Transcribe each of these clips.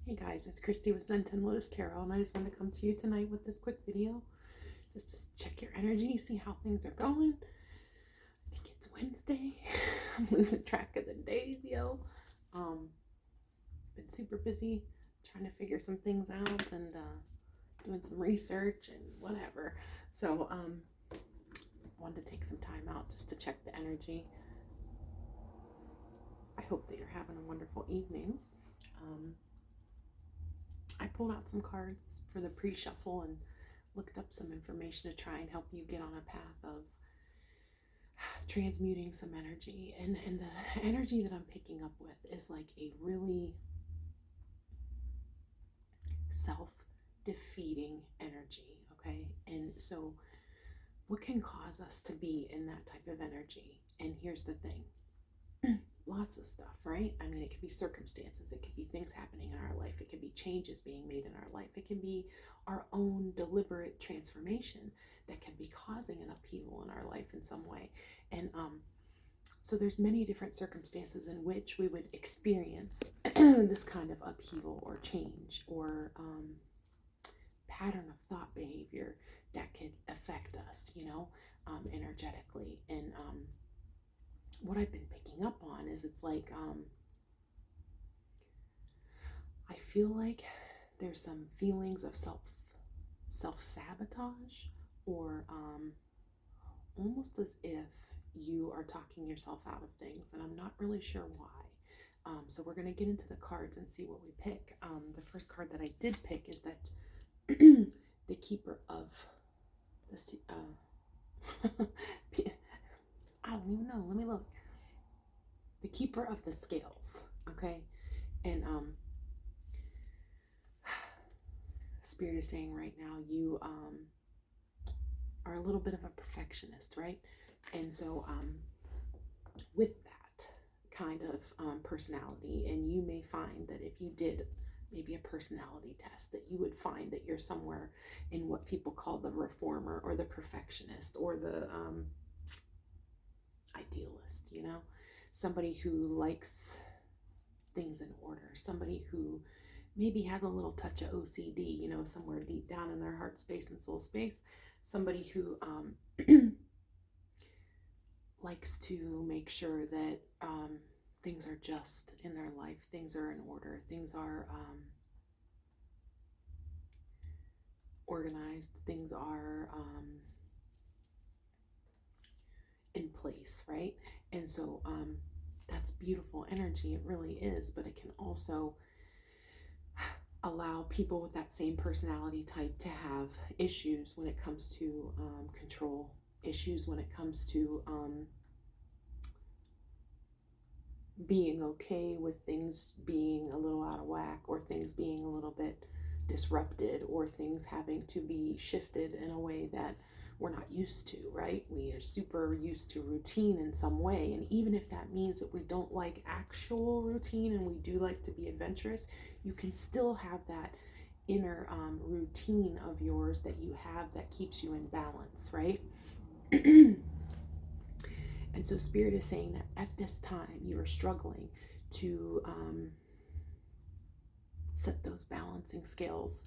Hey guys, it's Christy with Zen 10 Lotus Tarot, and I just want to come to you tonight with this quick video just to check your energy, see how things are going. I think it's Wednesday. I'm losing track of the days, yo. Been super busy trying to figure some things out and doing some research and whatever. So, wanted to take some time out just to check the energy. I hope that you're having a wonderful evening. I pulled out some cards for the pre-shuffle and looked up some information to try and help you get on a path of transmuting some energy. And the energy that I'm picking up with is like a really self-defeating energy, okay? And so what can cause us to be in that type of energy? And here's the thing. Lots of stuff, right? I mean, it could be circumstances, it could be things happening in our life, it could be changes being made in our life, it can be our own deliberate transformation that can be causing an upheaval in our life in some way. And so there's many different circumstances in which we would experience this kind of upheaval or change or pattern of thought behavior that could affect us, energetically. And what I've been picking up on is it's like I feel like there's some feelings of self-sabotage or almost as if you are talking yourself out of things, and I'm not really sure why. So we're going to get into the cards and see what we pick. The first card that I did pick is that the Keeper of the I don't even know. Let me look. The Keeper of the Scales. Okay, and Spirit is saying right now you are a little bit of a perfectionist, right? And so with that kind of personality, and you may find that if you did maybe a personality test, that you would find that you're somewhere in what people call the reformer or the perfectionist or the idealist, somebody who likes things in order, somebody who maybe has a little touch of OCD, somewhere deep down in their heart space and soul space, somebody who likes to make sure that things are just in their life, things are in order, things are organized, things are in place, right? And so that's beautiful energy, it really is, but it can also allow people with that same personality type to have issues when it comes to control, issues when it comes to being okay with things being a little out of whack, or things being a little bit disrupted, or things having to be shifted in a way that we're not used to, right? We are super used to routine in some way. And even if that means that we don't like actual routine and we do like to be adventurous, you can still have that inner routine of yours that you have that keeps you in balance, right? And so Spirit is saying that at this time you are struggling to set those balancing scales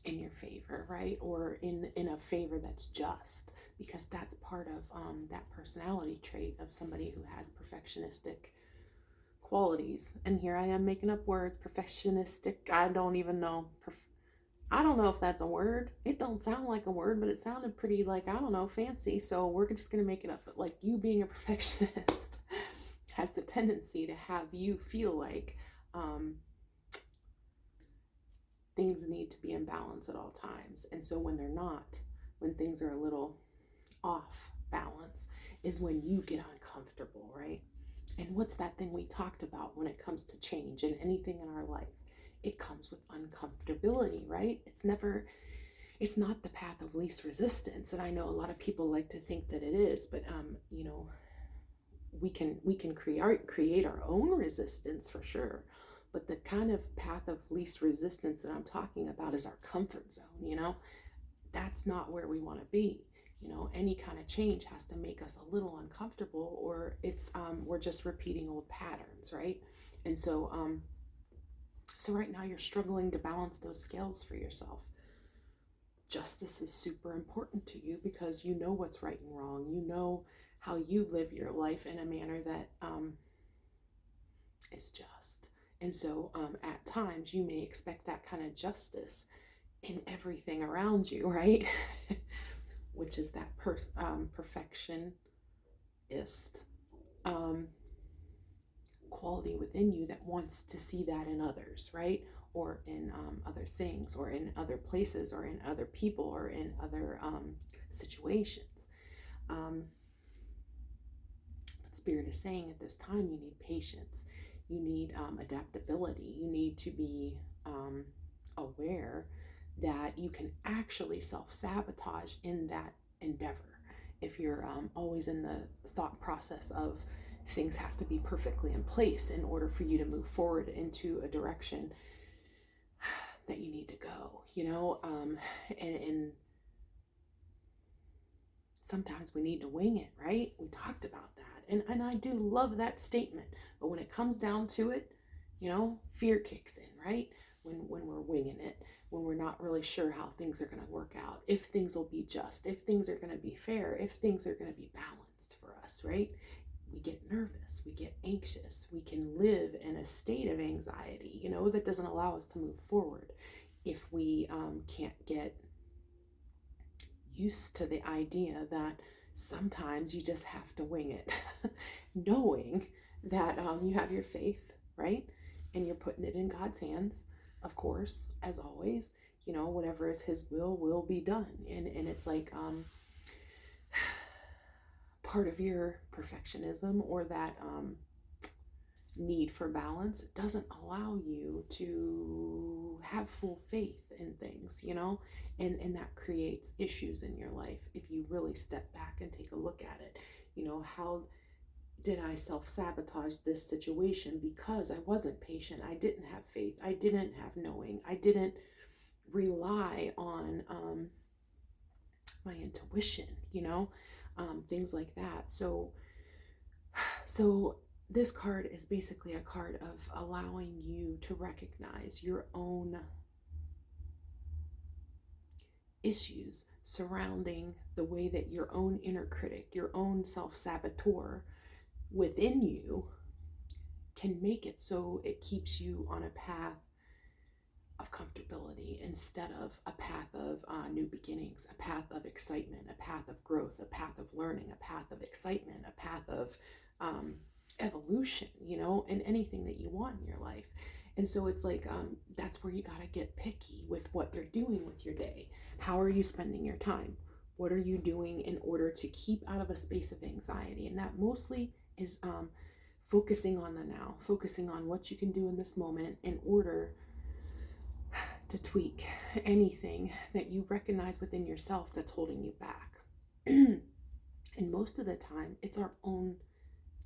in your favor, right? Or in a favor that's just, because that's part of that personality trait of somebody who has perfectionistic qualities. And here I am making up words. Perfectionistic, I don't even know. I don't know if that's a word. It don't sound like a word, but it sounded pretty, like, I don't know, fancy. So we're just gonna make it up. But like, you being a perfectionist has the tendency to have you feel like things need to be in balance at all times. And so when they're not, when things are a little off balance, is when you get uncomfortable, right? And what's that thing we talked about when it comes to change and anything in our life? It comes with uncomfortability, right? It's not the path of least resistance. And I know a lot of people like to think that it is, but we can create our own resistance for sure. But the kind of path of least resistance that I'm talking about is our comfort zone, That's not where we want to be. Any kind of change has to make us a little uncomfortable, or it's we're just repeating old patterns, right? And so So right now you're struggling to balance those scales for yourself. Justice is super important to you because you know what's right and wrong. You know how you live your life in a manner that is just. And so at times you may expect that kind of justice in everything around you, right? Which is that perfectionist quality within you that wants to see that in others, right? Or in other things, or in other places, or in other people, or in other situations. But Spirit is saying at this time, you need patience, you need adaptability, you need to be aware that you can actually self-sabotage in that endeavor. If you're always in the thought process of things have to be perfectly in place in order for you to move forward into a direction that you need to go, and sometimes we need to wing it, right? We talked about that. And I do love that statement. But when it comes down to it, fear kicks in, right? When we're winging it, when we're not really sure how things are going to work out, if things will be just, if things are going to be fair, if things are going to be balanced for us, right? We get nervous, we get anxious, we can live in a state of anxiety, that doesn't allow us to move forward if we can't get used to the idea that sometimes you just have to wing it, knowing that you have your faith, right? And you're putting it in God's hands, of course, as always. Whatever is His will be done. And it's like part of your perfectionism or that need for balance doesn't allow you to have full faith in things, and that creates issues in your life if you really step back and take a look at it. How did I self-sabotage this situation because I wasn't patient, I didn't have faith, I didn't have knowing, I didn't rely on my intuition, things like that. So this card is basically a card of allowing you to recognize your own issues surrounding the way that your own inner critic, your own self-saboteur within you can make it so it keeps you on a path of comfortability instead of a path of new beginnings, a path of excitement, a path of growth, a path of learning, a path of excitement, a path of evolution, and anything that you want in your life. And so it's like that's where you got to get picky with what you're doing with your day. How are you spending your time? What are you doing in order to keep out of a space of anxiety? And that mostly is focusing on the now, focusing on what you can do in this moment in order to tweak anything that you recognize within yourself that's holding you back. And most of the time, it's our own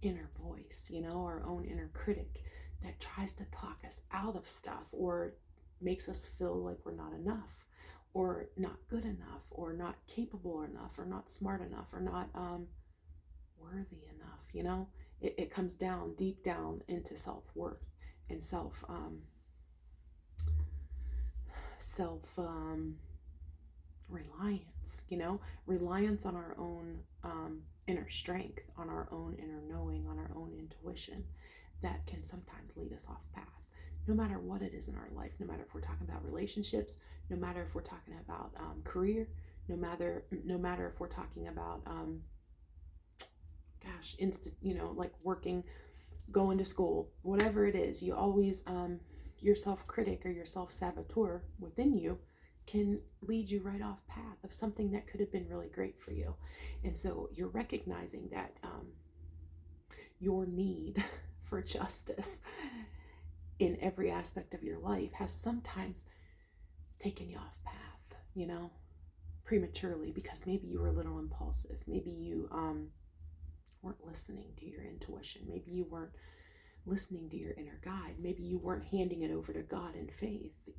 inner voice, our own inner critic that tries to talk us out of stuff or makes us feel like we're not enough or not good enough or not capable enough or not smart enough or not worthy enough. It comes down deep down into self-worth and self reliance, reliance on our own inner strength, on our own inner knowing, on our own intuition that can sometimes lead us off path. No matter what it is in our life, no matter if we're talking about relationships, no matter if we're talking about career, no matter if we're talking about like working, going to school, whatever it is, you always your self-critic or your self-saboteur within you can lead you right off path of something that could have been really great for you. And so you're recognizing that your need for justice in every aspect of your life has sometimes taken you off path, prematurely, because maybe you were a little impulsive. Maybe you weren't listening to your intuition. Maybe you weren't listening to your inner guide. Maybe you weren't handing it over to God in faith.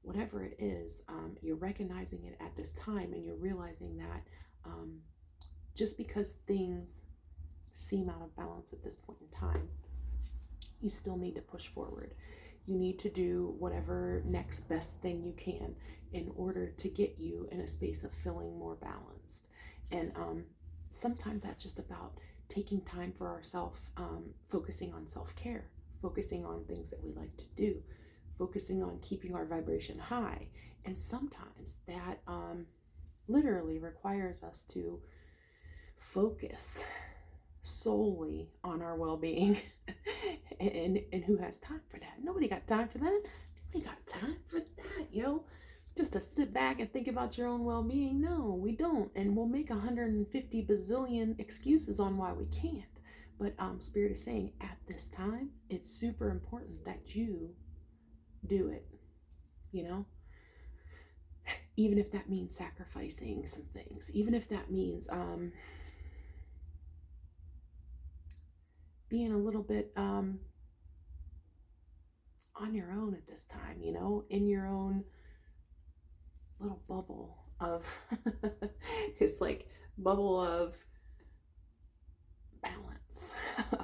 Whatever it is, you're recognizing it at this time, and you're realizing that just because things seem out of balance at this point in time, you still need to push forward. You need to do whatever next best thing you can in order to get you in a space of feeling more balanced. And sometimes that's just about taking time for ourselves, focusing on self-care, focusing on things that we like to do, focusing on keeping our vibration high. And sometimes that literally requires us to focus solely on our well-being. and who has time for that? Nobody got time for that. Nobody got time for that, yo. Just to sit back and think about your own well-being. No, we don't. And we'll make 150 bazillion excuses on why we can't. But Spirit is saying at this time, it's super important that you do it, you know? Even if that means sacrificing some things, even if that means being a little bit on your own at this time, you know, in your own little bubble of it's like bubble of balance,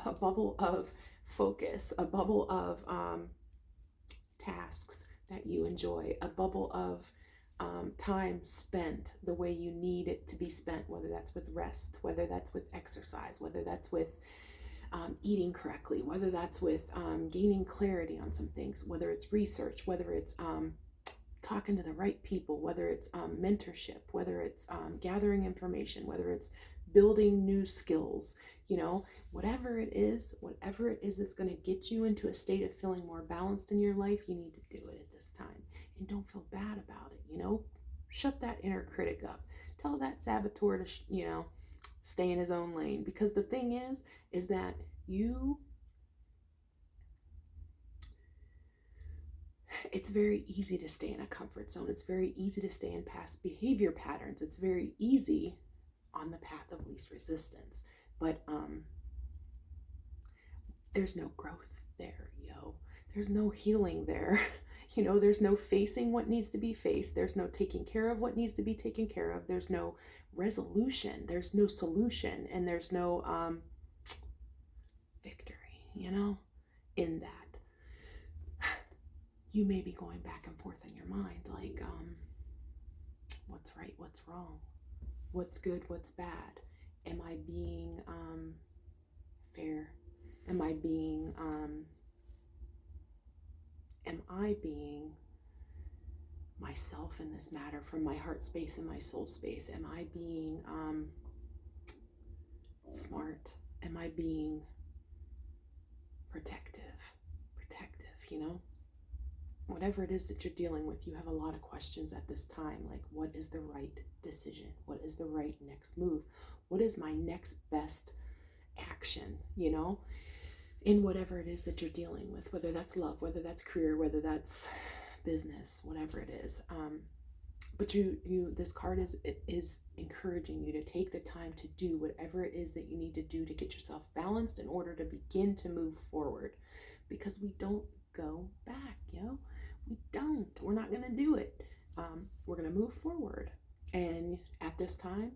a bubble of focus, a bubble of tasks that you enjoy, a bubble of time spent the way you need it to be spent, whether that's with rest, whether that's with exercise, whether that's with eating correctly, whether that's with gaining clarity on some things, whether it's research, whether it's talking to the right people, whether it's mentorship, whether it's gathering information, whether it's building new skills, you know, whatever it is that's going to get you into a state of feeling more balanced in your life, you need to do it at this time. And don't feel bad about it, you know, shut that inner critic up. Tell that saboteur to, you know, stay in his own lane. Because the thing is that it's very easy to stay in a comfort zone. It's very easy to stay in past behavior patterns. It's very easy on the path of least resistance. But there's no growth there, yo. There's no healing there. You know, there's no facing what needs to be faced. There's no taking care of what needs to be taken care of. There's no resolution. There's no solution. And there's no victory, you know, in that. You may be going back and forth in your mind, like, what's right, what's wrong, what's good, what's bad. Am I being fair? Am I being myself in this matter, from my heart space and my soul space? Am I being smart? Am I being protective, you know? Whatever it is that you're dealing with, you have a lot of questions at this time. Like, what is the right decision? What is the right next move? What is my next best action, you know? In whatever it is that you're dealing with, whether that's love, whether that's career, whether that's business, whatever it is. But this card is encouraging you to take the time to do whatever it is that you need to do to get yourself balanced in order to begin to move forward. Because we don't go back, yo. We don't. We're not going to do it. We're going to move forward. And at this time,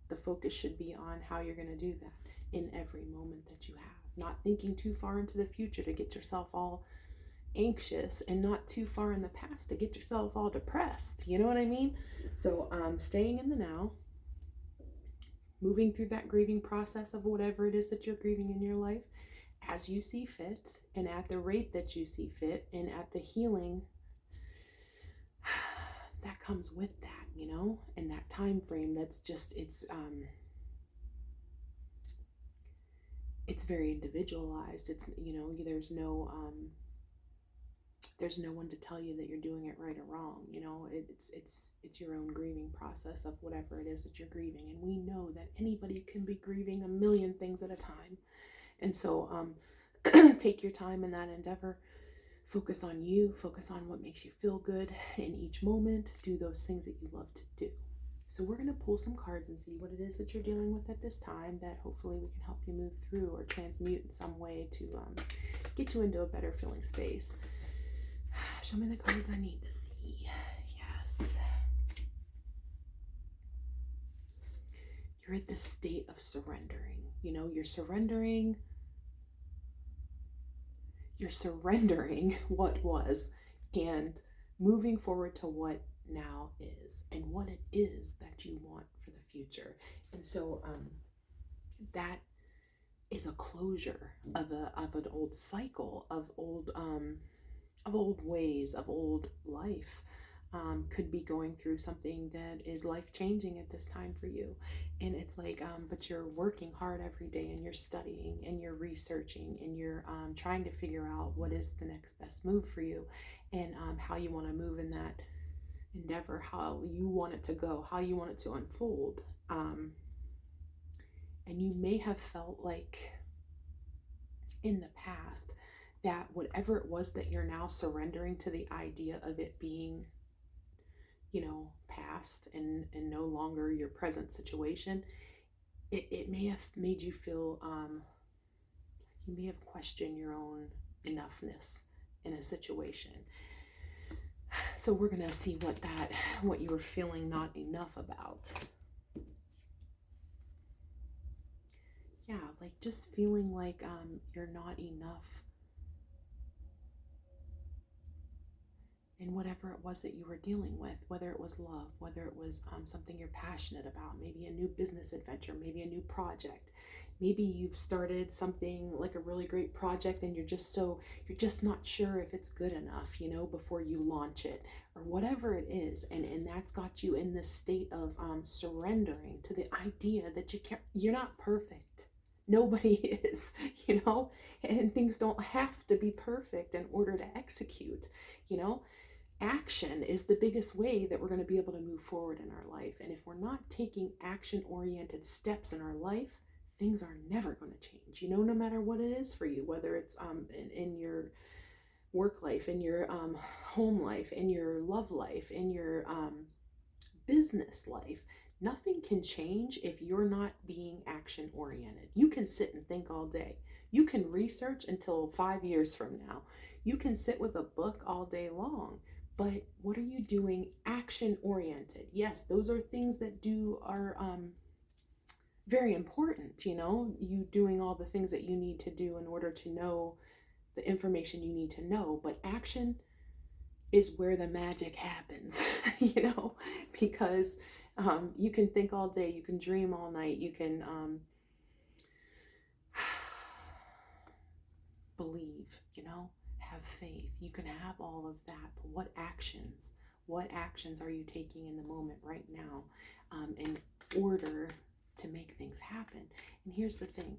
the focus should be on how you're going to do that in every moment that you have. Not thinking too far into the future to get yourself all anxious, and not too far in the past to get yourself all depressed. You know what I mean? So staying in the now, moving through that grieving process of whatever it is that you're grieving in your life as you see fit, and at the rate that you see fit, and at the healing that comes with that, you know, and that time frame. That's just, it's very individualized. It's, you know, there's no one to tell you that you're doing it right or wrong. You know, it's your own grieving process of whatever it is that you're grieving. And we know that anybody can be grieving a million things at a time. And so take your time in that endeavor. Focus on you. Focus on what makes you feel good in each moment. Do those things that you love to do. So we're going to pull some cards and see what it is that you're dealing with at this time, that hopefully we can help you move through or transmute in some way to get you into a better feeling space. Show me the cards I need to see. Yes. You're at this state of surrendering. You know, you're surrendering you're surrendering what was and moving forward to what now is and what it is that you want for the future. And so that is a closure of an old cycle of old ways, of old life. Could be going through something that is life changing at this time for you. And it's like, but you're working hard every day and you're studying and you're researching and you're trying to figure out what is the next best move for you and how you want to move in that endeavor, how you want it to go, how you want it to unfold. And you may have felt like in the past that whatever it was that you're now surrendering to the idea of it being, past and no longer your present situation, it may have made you feel, you may have questioned your own enoughness in a situation. So we're going to see what you were feeling not enough about. Yeah, like just feeling like you're not enough in whatever it was that you were dealing with, whether it was love, whether it was something you're passionate about, maybe a new business adventure, maybe a new project. Maybe you've started something like a really great project and you're just not sure if it's good enough, before you launch it or whatever it is. And that's got you in this state of surrendering to the idea that you're not perfect. Nobody is, and things don't have to be perfect in order to execute, Action is the biggest way that we're going to be able to move forward in our life. And if we're not taking action-oriented steps in our life, things are never going to change, no matter what it is for you, whether it's in your work life, in your home life, in your love life, in your business life. Nothing can change if you're not being action-oriented. You can sit and think all day. You can research until 5 years from now. You can sit with a book all day long. But what are you doing action-oriented? Yes, those are things that are very important, you doing all the things that you need to do in order to know the information you need to know. But action is where the magic happens, because you can think all day, you can dream all night, you can believe, have faith, you can have all of that. But what actions are you taking in the moment right now in order to make things happen? And here's the thing,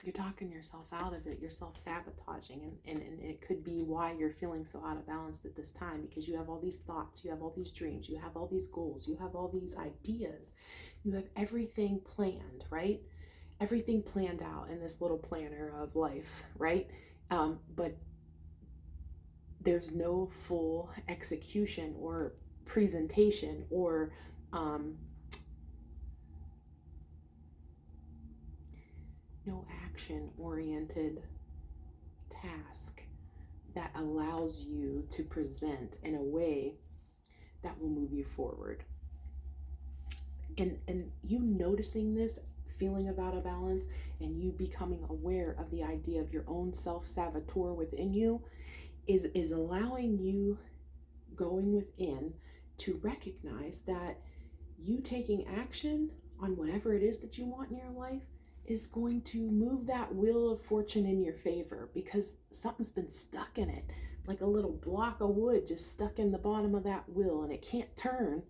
you're talking yourself out of it, you're self-sabotaging, and it could be why you're feeling so out of balance at this time, because you have all these thoughts, you have all these dreams, you have all these goals, you have all these ideas, you have everything planned, right? Everything planned out in this little planner of life, right? But there's no full execution or presentation or no action-oriented task that allows you to present in a way that will move you forward. And you noticing this feeling of out of balance and you becoming aware of the idea of your own self-saboteur within you is allowing you going within to recognize that you taking action on whatever it is that you want in your life is going to move that wheel of fortune in your favor, because something's been stuck in it, like a little block of wood just stuck in the bottom of that wheel, and it can't turn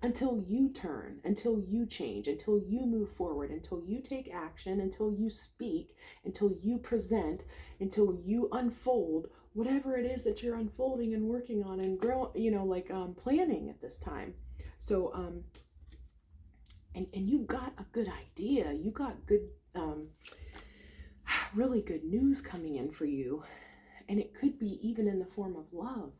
until you turn, until you change, until you move forward, until you take action, until you speak, until you present, until you unfold whatever it is that you're unfolding and working on and grow, planning at this time. So and you got a good idea, you got good really good news coming in for you, and it could be even in the form of love,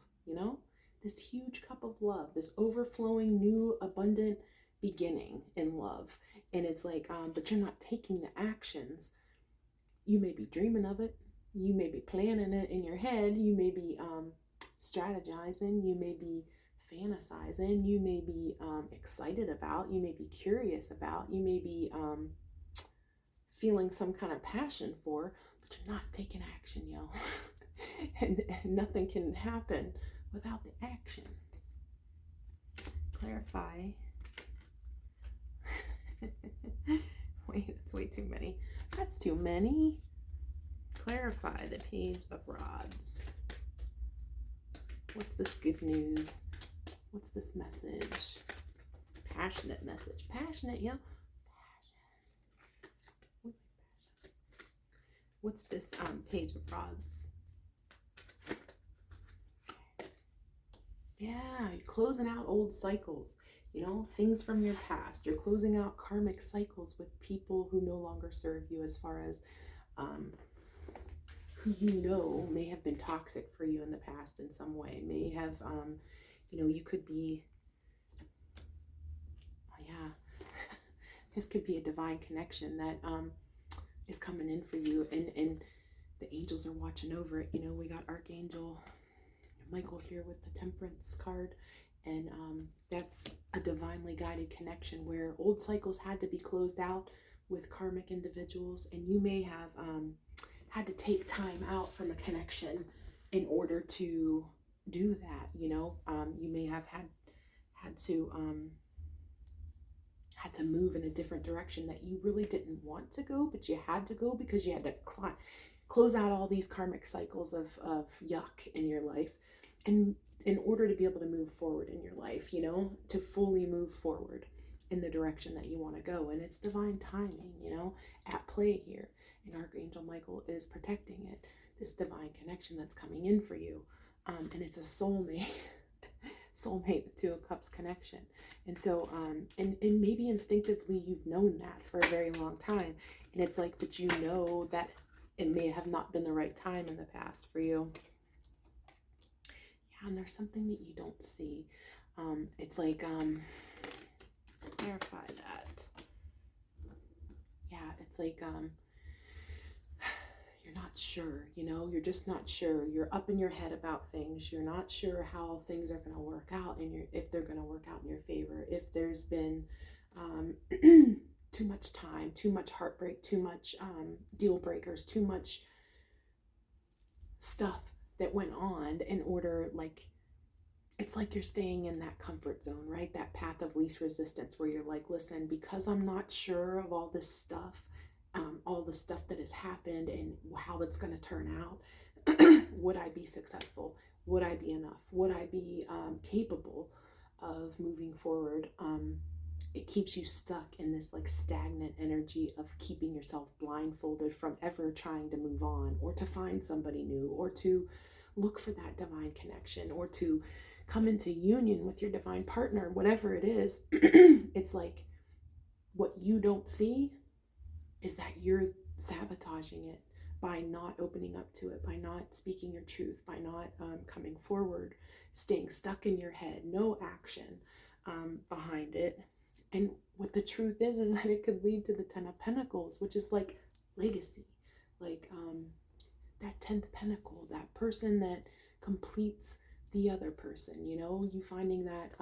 this huge cup of love, this overflowing new abundant beginning in love. And it's like but you're not taking the actions. You may be dreaming of it, you may be planning it in your head, you may be strategizing, you may be fantasizing, you may be excited about, you may be curious about, you may be feeling some kind of passion for, but you're not taking action, yo. and nothing can happen without the action. Clarify. Wait, that's way too many. That's too many. Clarify the Page of Rods. What's this good news? What's this message? Passionate message. Passionate, yeah. Passion. What's this Page of Rods? Yeah, you're closing out old cycles. Things from your past. You're closing out karmic cycles with people who no longer serve you, as far as who may have been toxic for you in the past in some way. May have, you could be, this could be a divine connection that is coming in for you, and the angels are watching over it. We got Archangel Michael here with the Temperance card, and that's a divinely guided connection where old cycles had to be closed out with karmic individuals, and you may have had to take time out from a connection in order to do that. You may have had to move in a different direction that you really didn't want to go, but you had to go because you had to close out all these karmic cycles of yuck in your life, and in order to be able to move forward in your life, to fully move forward in the direction that you want to go. And it's divine timing, at play here. And Archangel Michael is protecting it, this divine connection that's coming in for you. And it's a soulmate, the Two of Cups connection. And so, and maybe instinctively you've known that for a very long time. And it's like, but that it may have not been the right time in the past for you. Yeah, and there's something that you don't see. It's like, clarify that. Yeah, it's like, you're not sure, you're just not sure. You're up in your head about things. You're not sure how things are going to work out, and if they're going to work out in your favor. If there's been too much time, too much heartbreak, too much deal breakers, too much stuff that went on in order, it's like you're staying in that comfort zone, right? That path of least resistance where you're like, listen, because I'm not sure of all this stuff, all the stuff that has happened and how it's going to turn out, would I be successful? Would I be enough? Would I be capable of moving forward? It keeps you stuck in this stagnant energy of keeping yourself blindfolded from ever trying to move on, or to find somebody new, or to look for that divine connection, or to come into union with your divine partner, whatever it is. It's like what you don't see is that you're sabotaging it by not opening up to it, by not speaking your truth, by not coming forward, staying stuck in your head, no action behind it. And what the truth is that it could lead to the 10 of Pentacles, which is like legacy, that 10th pentacle, that person that completes the other person, you finding that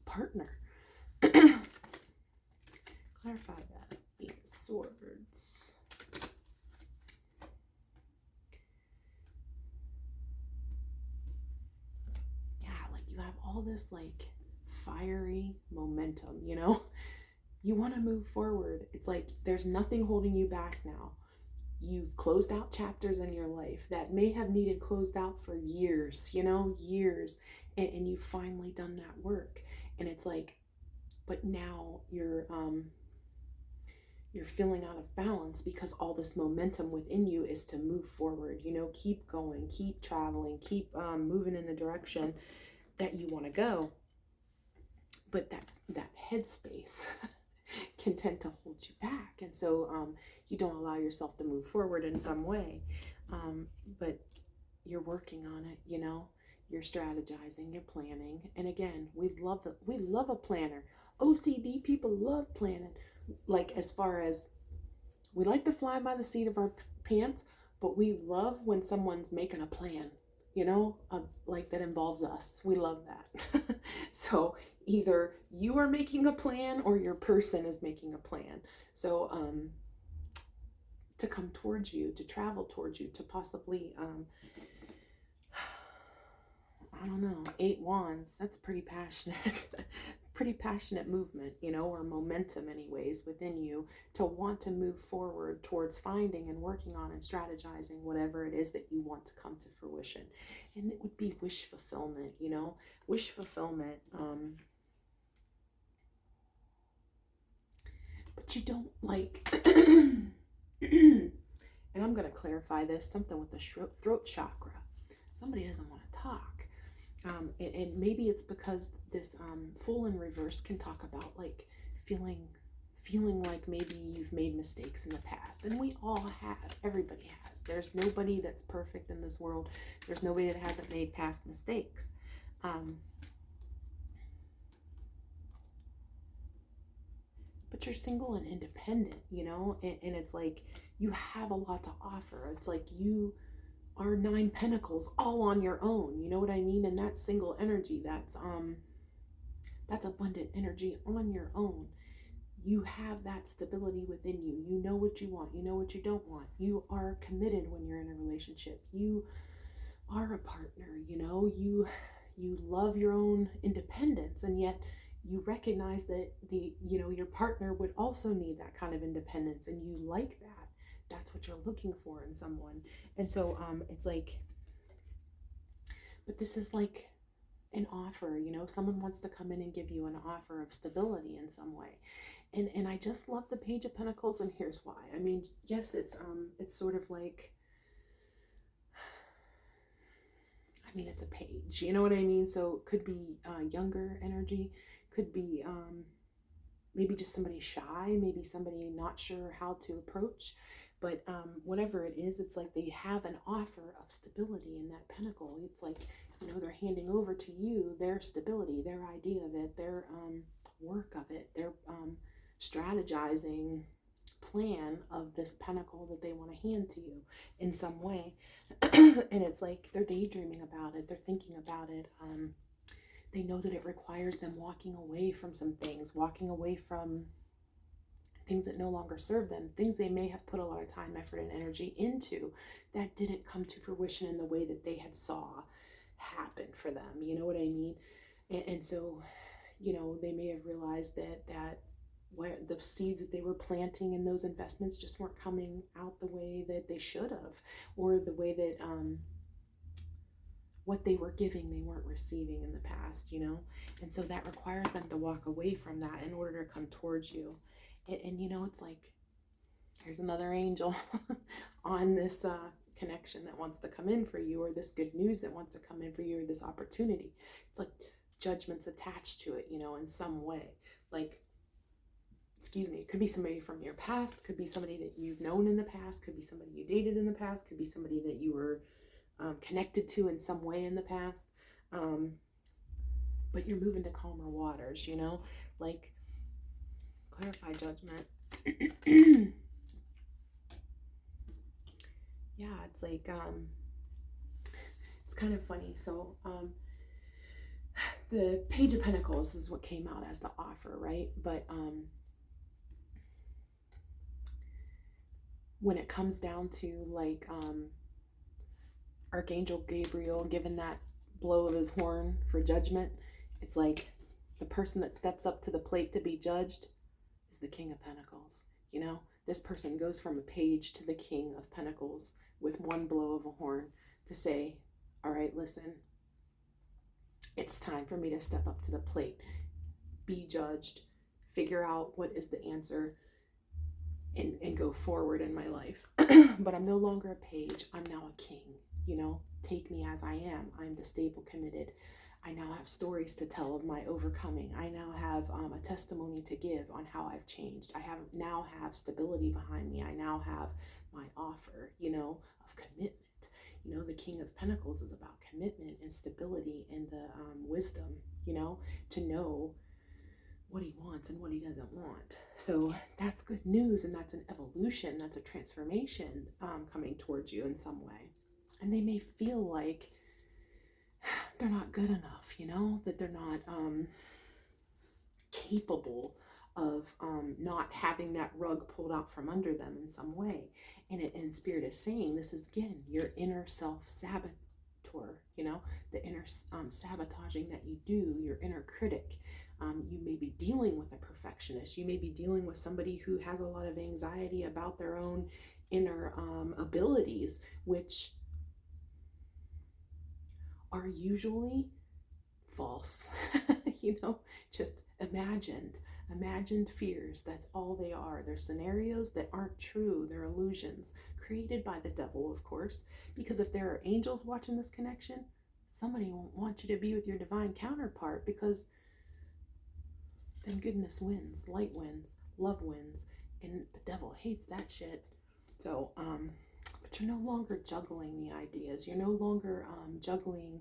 partner. Clarify that. 8 of Swords. Yeah, you have all this fiery momentum, you want to move forward. It's like there's nothing holding you back now. You've closed out chapters in your life that may have needed closed out for years, years, and you've finally done that work. And it's like, but now you're feeling out of balance because all this momentum within you is to move forward, keep going, keep traveling, keep moving in the direction that you want to go. But that headspace can tend to hold you back. And so you don't allow yourself to move forward in some way. But you're working on it, you're strategizing, you're planning. And again, we love a planner. OCD people love planning. As far as we like to fly by the seat of our pants, but we love when someone's making a plan, that involves us. We love that. So either you are making a plan or your person is making a plan. So to come towards you, to travel towards you, to possibly I don't know, 8 wands, that's pretty passionate. Pretty passionate movement, or momentum anyways within you to want to move forward towards finding and working on and strategizing whatever it is that you want to come to fruition. And it would be wish fulfillment, wish fulfillment. But you don't like, and I'm going to clarify this, something with the throat chakra. Somebody doesn't want to talk. And maybe it's because this Fool in Reverse can talk about like feeling like maybe you've made mistakes in the past. And we all have. Everybody has. There's nobody that's perfect in this world. There's nobody that hasn't made past mistakes. But you're single and independent, and it's like you have a lot to offer. It's like you are 9 pentacles all on your own, you know what I mean? And that's single energy, that's abundant energy on your own. You have that stability within you. You know what you want, you know what you don't want. You are committed when you're in a relationship. You are a partner, you love your own independence, and yet you recognize that your partner would also need that kind of independence, and you like that. That's what you're looking for in someone. And so it's like, but this is like an offer, someone wants to come in and give you an offer of stability in some way. And I just love the Page of Pentacles, and here's why. I mean, yes, it's sort of like, it's a page, you know what I mean? So it could be younger energy, could be maybe just somebody shy, maybe somebody not sure how to approach. But whatever it is, it's like they have an offer of stability in that pentacle. It's like, they're handing over to you their stability, their idea of it, their work of it, their strategizing plan of this pentacle that they want to hand to you in some way. And it's like they're daydreaming about it. They're thinking about it. They know that it requires them walking away from some things, walking away from things that no longer serve them, things they may have put a lot of time, effort, and energy into that didn't come to fruition in the way that they had saw happen for them. You know what I mean? And so, they may have realized that where the seeds that they were planting in those investments just weren't coming out the way that they should have, or the way that what they were giving they weren't receiving in the past, and so that requires them to walk away from that in order to come towards you. And it's like, here's another angel on this connection that wants to come in for you, or this good news that wants to come in for you, or this opportunity. It's like judgment's attached to it, in some way. Like, it could be somebody from your past, could be somebody that you've known in the past, could be somebody you dated in the past, could be somebody that you were connected to in some way in the past. But you're moving to calmer waters, like, clarify judgment. Yeah, it's like it's kind of funny. So the Page of Pentacles is what came out as the offer, right? But when it comes down to like Archangel Gabriel giving that blow of his horn for judgment, it's like the person that steps up to the plate to be judged is the King of Pentacles. This person goes from a page to the King of Pentacles with one blow of a horn to say, all right, listen, it's time for me to step up to the plate, be judged, figure out what is the answer, and go forward in my life. But I'm no longer a page. I'm now a king, take me as I am. I'm the stable, committed. I now have stories to tell of my overcoming. I now have a testimony to give on how I've changed. I now have stability behind me. I now have my offer, of commitment. The King of Pentacles is about commitment and stability and the wisdom, to know what he wants and what he doesn't want. So that's good news, and that's an evolution. That's a transformation coming towards you in some way. And they may feel like they're not good enough, that they're not capable of not having that rug pulled out from under them in some way. And Spirit is saying, this is, again, your inner self-saboteur saboteur, you know, the inner sabotaging that you do, your inner critic. You may be dealing with a perfectionist. You may be dealing with somebody who has a lot of anxiety about their own inner abilities, which are usually false, you know, just imagined fears. That's all they are. They're scenarios that aren't true. They're illusions created by the devil, of course, because if there are angels watching this connection, somebody won't want you to be with your divine counterpart, because then goodness wins, light wins, love wins, and the devil hates that shit. So, but you're no longer juggling the ideas. You're no longer juggling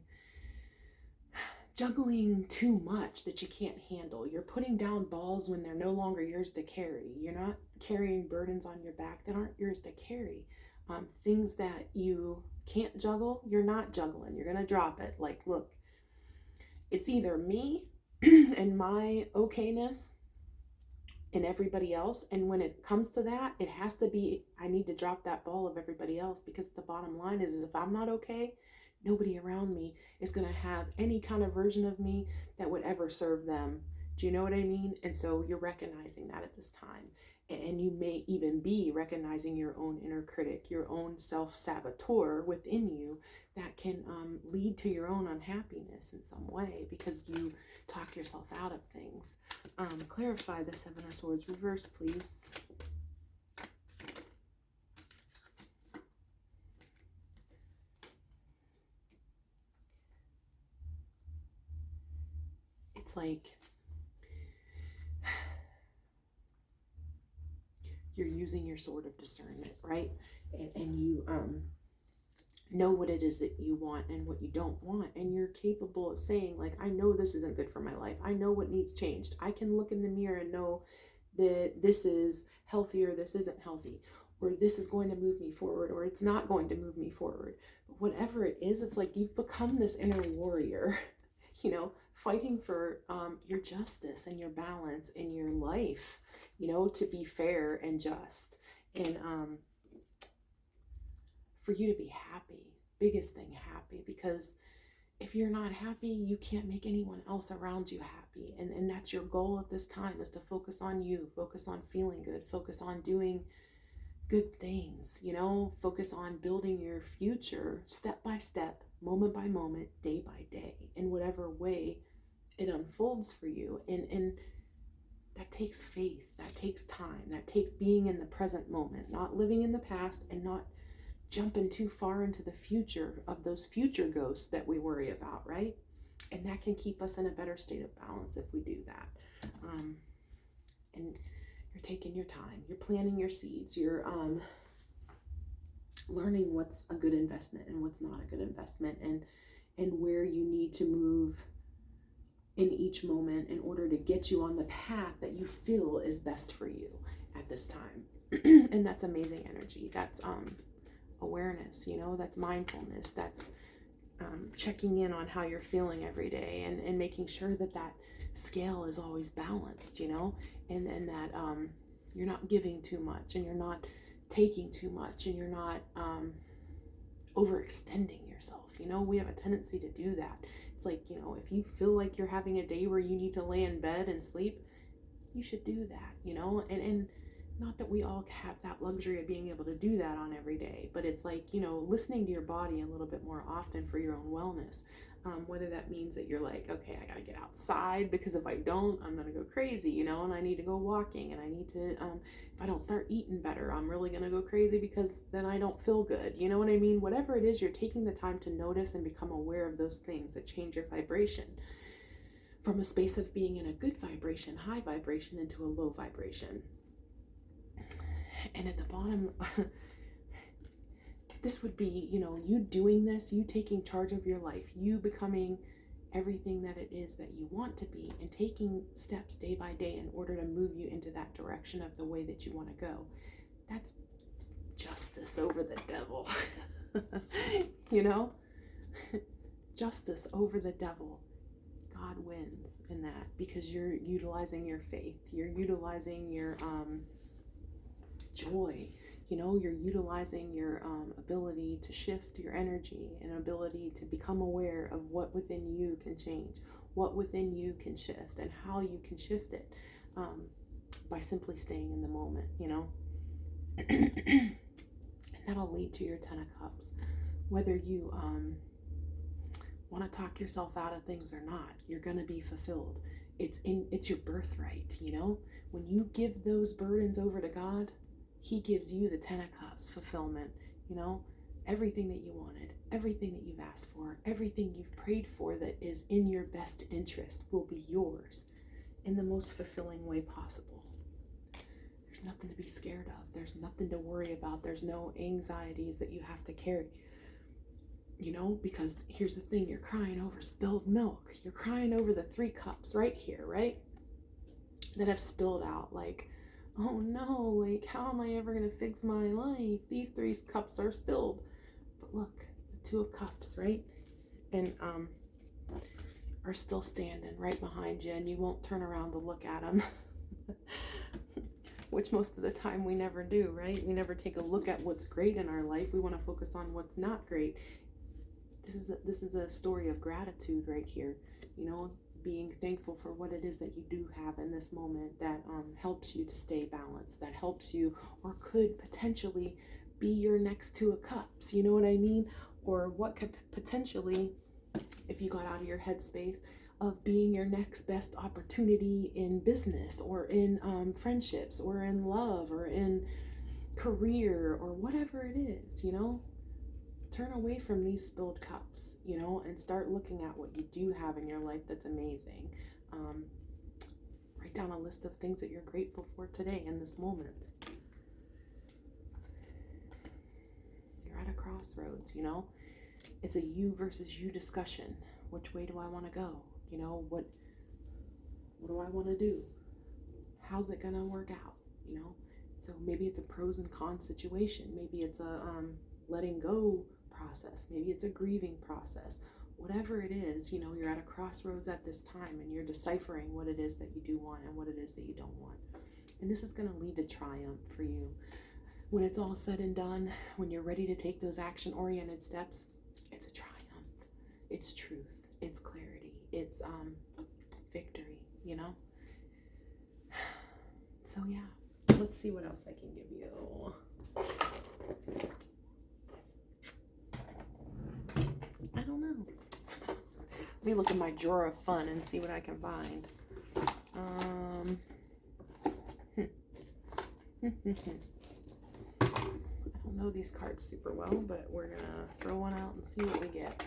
too much that you can't handle. You're putting down balls when they're no longer yours to carry. You're not carrying burdens on your back that aren't yours to carry. Things that you can't juggle, you're not juggling. You're going to drop it. Like, look, it's either me and my okayness and everybody else. And when it comes to that, it has to be, I need to drop that ball of everybody else, because the bottom line is if I'm not okay, nobody around me is going to have any kind of version of me that would ever serve them. Do you know what I mean? And so you're recognizing that at this time. And you may even be recognizing your own inner critic, your own self-saboteur within you that can lead to your own unhappiness in some way, because you talk yourself out of things. Clarify the Seven of Swords reverse, please. It's like you're using your sword of discernment, right? And you know what it is that you want and what you don't want. And you're capable of saying, like, I know this isn't good for my life. I know what needs changed. I can look in the mirror and know that this is healthy or this isn't healthy, or this is going to move me forward or it's not going to move me forward. But whatever it is, it's like you've become this inner warrior, you know, fighting for your justice and your balance in your life, you know, to be fair and just, and for you to be happy. Biggest thing, happy, because if you're not happy, you can't make anyone else around you happy. And that's your goal at this time, is to focus on you, focus on feeling good, focus on doing good things, you know, focus on building your future step by step, moment by moment, day by day, in whatever way it unfolds for you. And that takes faith, that takes time, that takes being in the present moment, not living in the past and not jumping too far into the future of those future ghosts that we worry about, right? And that can keep us in a better state of balance if we do that. And you're taking your time, you're planting your seeds, you're learning what's a good investment and what's not a good investment, and where you need to move in each moment in order to get you on the path that you feel is best for you at this time. And that's amazing energy. That's awareness, you know, that's mindfulness, that's checking in on how you're feeling every day, and making sure that that scale is always balanced, you know, and that you're not giving too much and you're not taking too much and you're not overextending yourself. You know, we have a tendency to do that. It's like, you know, if you feel like you're having a day where you need to lay in bed and sleep, you should do that, you know, and not that we all have that luxury of being able to do that on every day, but it's like, you know, listening to your body a little bit more often for your own wellness. Whether that means that you're like, okay, I gotta get outside, because if I don't, I'm gonna go crazy, you know, and I need to go walking, and I need to, if I don't start eating better, I'm really gonna go crazy because then I don't feel good. You know what I mean? Whatever it is, you're taking the time to notice and become aware of those things that change your vibration from a space of being in a good vibration, high vibration, into a low vibration. And at the bottom, this would be, you know, you doing this, you taking charge of your life, you becoming everything that it is that you want to be, and taking steps day by day in order to move you into that direction of the way that you want to go. That's justice over the devil. You know, justice over the devil. God wins in that, because you're utilizing your faith, you're utilizing your joy, You know, you're utilizing your ability to shift your energy and ability to become aware of what within you can change, what within you can shift, and how you can shift it by simply staying in the moment, you know. And that'll lead to your 10 of Cups. Whether you want to talk yourself out of things or not, you're going to be fulfilled. It's your birthright, you know. When you give those burdens over to God, He gives you the 10 of Cups fulfillment, you know. Everything that you wanted, everything that you've asked for, everything you've prayed for that is in your best interest will be yours in the most fulfilling way possible. There's nothing to be scared of. There's nothing to worry about. There's no anxieties that you have to carry. You know, because here's the thing, you're crying over spilled milk. You're crying over the 3 cups right here, right? That have spilled out. Like, oh no, like, how am I ever going to fix my life? These 3 cups are spilled. But look, the 2 of Cups, right? And are still standing right behind you, and you won't turn around to look at them. Which most of the time we never do, right? We never take a look at what's great in our life. We want to focus on what's not great. This is a story of gratitude right here, you know, being thankful for what it is that you do have in this moment that helps you to stay balanced, that helps you or could potentially be your next 2 of Cups, you know what I mean? Or what could potentially, if you got out of your headspace, of being your next best opportunity in business or in friendships or in love or in career or whatever it is, you know. Turn away from these spilled cups, you know, and start looking at what you do have in your life that's amazing. Write down a list of things that you're grateful for today in this moment. You're at a crossroads, you know. It's a you versus you discussion. Which way do I want to go? You know, what do I want to do? How's it gonna work out? You know, so maybe it's a pros and cons situation. Maybe it's a letting go process. Maybe it's a grieving process. Whatever it is, you know, you're at a crossroads at this time, and you're deciphering what it is that you do want and what it is that you don't want. And this is going to lead to triumph for you. When it's all said and done, when you're ready to take those action-oriented steps, it's a triumph. It's truth. It's clarity. It's victory, you know? So yeah, let's see what else I can give you. I don't know. Let me look in my drawer of fun and see what I can find. I don't know these cards super well, but we're gonna throw one out and see what we get.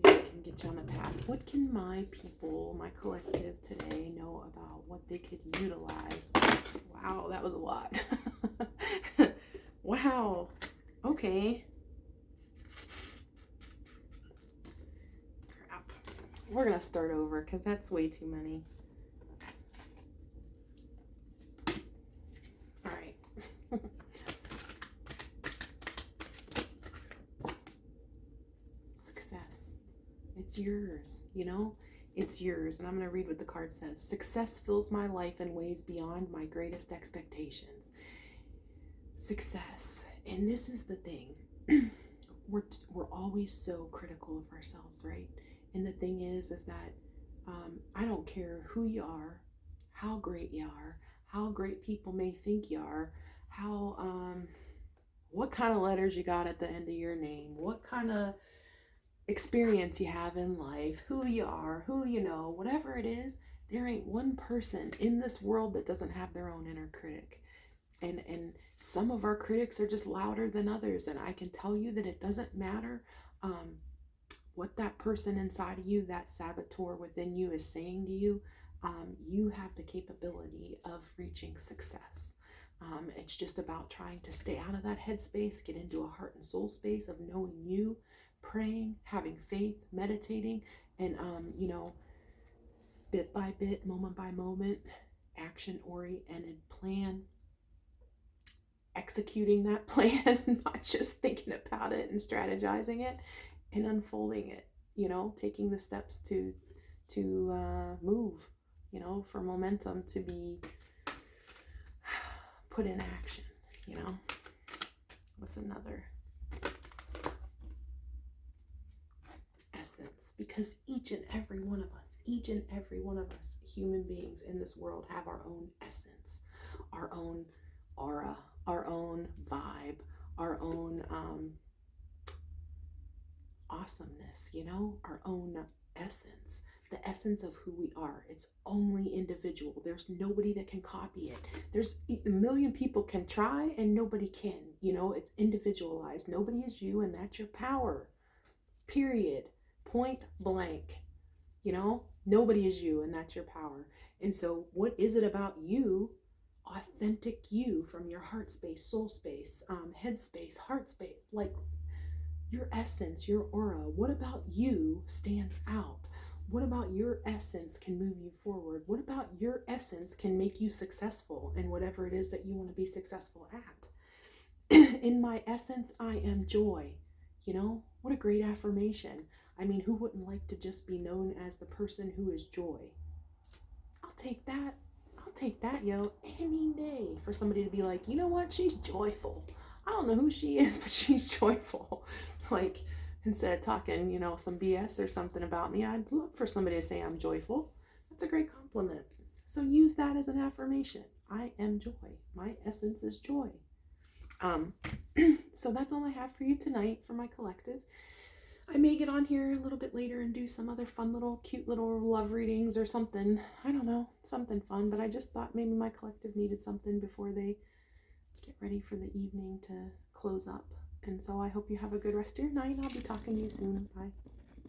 Maybe I can get you on the path. What can my people, my collective today know about what they could utilize? Wow, that was a lot. Wow. Okay. Crap. We're gonna start over because that's way too many. All right. Success. It's yours, you know? It's yours. And I'm going to read what the card says. Success fills my life in ways beyond my greatest expectations. Success. And this is the thing. We're always so critical of ourselves, right? And the thing is that I don't care who you are, how great you are, how great people may think you are, how what kind of letters you got at the end of your name, what kind of experience you have in life, who you are, who you know, whatever it is, there ain't one person in this world that doesn't have their own inner critic. And some of our critics are just louder than others. And I can tell you that it doesn't matter what that person inside of you, that saboteur within you is saying to you. You have the capability of reaching success. It's just about trying to stay out of that headspace, get into a heart and soul space of knowing you, praying, having faith, meditating, and, you know, bit by bit, moment by moment, action-oriented plan, executing that plan, not just thinking about it and strategizing it and unfolding it, you know, taking the steps to move, you know, for momentum to be put in action, you know. What's another? Essence. Because each and every one of us, human beings in this world, have our own essence, our own aura, our own vibe, our own awesomeness, our own essence, the essence of who we are. It's only individual. There's nobody that can copy it. There's a million people can try and nobody can, it's individualized. Nobody is you, and that's your power. Period. Point blank. Nobody is you, and that's your power. And so what is it about you, authentic you, from your heart space, soul space, head space, heart space, like your essence, your aura? What about you stands out? What about your essence can move you forward? What about your essence can make you successful in whatever it is that you want to be successful at? In my essence, I am joy. What a great affirmation. I mean, who wouldn't like to just be known as the person who is joy? I'll take that, yo, any day, for somebody to be like, you know what? She's joyful. I don't know who she is, but she's joyful. Like, instead of talking, some BS or something about me, I'd love for somebody to say I'm joyful. That's a great compliment. So use that as an affirmation. I am joy. My essence is joy. So that's all I have for you tonight for my collective. I may get on here a little bit later and do some other fun little, cute little love readings or something. I don't know, something fun. But I just thought maybe my collective needed something before they get ready for the evening to close up. And so I hope you have a good rest of your night. I'll be talking to you soon. Bye.